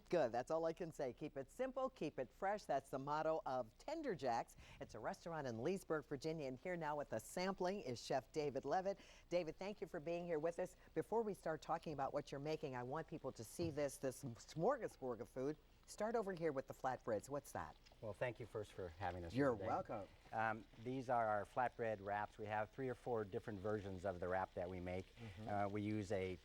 Good. That's all I can say. Keep it simple, keep it fresh. That's the motto of Tenderjacks. It's a restaurant in Leesburg, Virginia. And here now with the sampling is Chef David Levitt. David, thank you for being here with us. Before we start talking about what you're making, I want people to see this smorgasbord of food. Start over here with the flatbreads. What's that? Well, thank you first for having us. You're today. welcome. These are our flatbread wraps. We have 3 or 4 different versions of the wrap that we make. We use a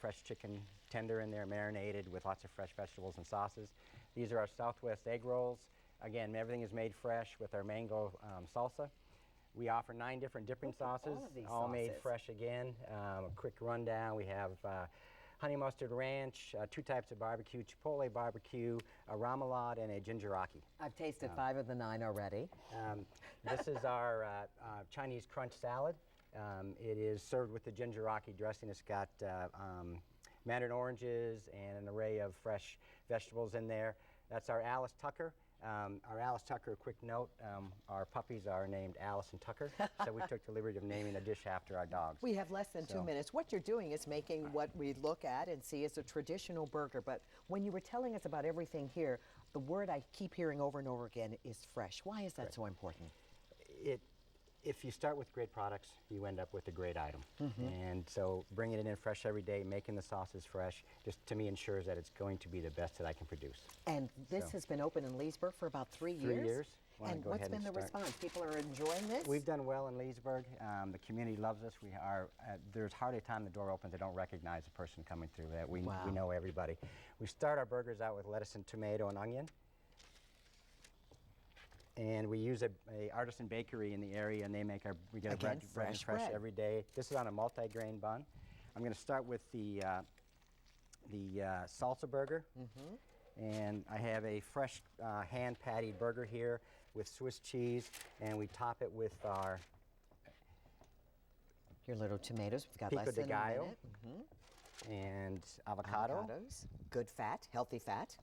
fresh chicken tender in there, marinated with lots of fresh vegetables and sauces. These are our Southwest egg rolls. Again, everything is made fresh with our mango salsa. We offer 9 different dipping sauces, all made fresh again. A quick rundown, we have honey mustard ranch, 2 types of barbecue, Chipotle barbecue, a remoulade, and a gingeraki. I've tasted 5 of the 9 already. This is our Chinese crunch salad. It is served with the gingeraki dressing. It's got mandarin oranges and an array of fresh vegetables in there. That's our Alice Tucker. Our Alice Tucker, a quick note, our puppies are named Alice and Tucker, so we took the liberty of naming the dish after our dogs. We have less than 2 minutes. What you're doing is making what we look at and see as a traditional burger, but when you were telling us about everything here, the word I keep hearing over and over again is fresh. Why is that so important? If you start with great products, you end up with a great item. And so bringing it in fresh every day, making the sauces fresh, just to me ensures that it's going to be the best that I can produce. And this has been open in Leesburg for about 3 years? 3 years. And what's been the response? People are enjoying this? We've done well in Leesburg. The community loves us. We are. There's hardly a time the door opens I don't recognize a person coming through. That we know everybody. We start our burgers out with lettuce and tomato and onion. And we use a artisan bakery in the area, and they make we get bread fresh every day. This is on a multi-grain bun. I'm going to start with the salsa burger. And I have a fresh hand-patted burger here with Swiss cheese, and we top it with your little tomatoes. We've got pico less de than gallo a minute. and avocado. Avocados. Good fat, healthy fat.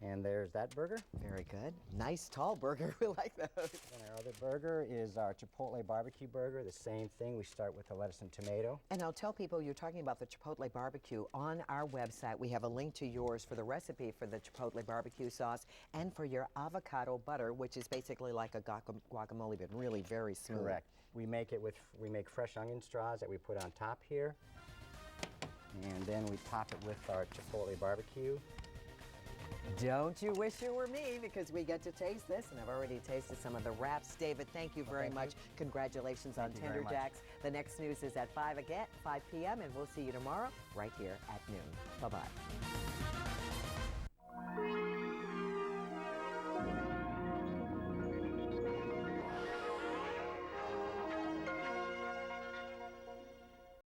And there's that burger. Very good. Nice tall burger. We like those. And our other burger is our Chipotle barbecue burger. The same thing. We start with the lettuce and tomato. And I'll tell people you're talking about the Chipotle barbecue. On our website, we have a link to yours for the recipe for the Chipotle barbecue sauce and for your avocado butter, which is basically like a guacamole, but really very smooth. Correct. We make fresh onion straws that we put on top here. And then we top it with our Chipotle barbecue. Don't you wish you were me, because we get to taste this, and I've already tasted some of the wraps. David, thank you very much. Congratulations on Tenderjacks. The next news is at 5 p.m., and we'll see you tomorrow right here at noon. Bye-bye.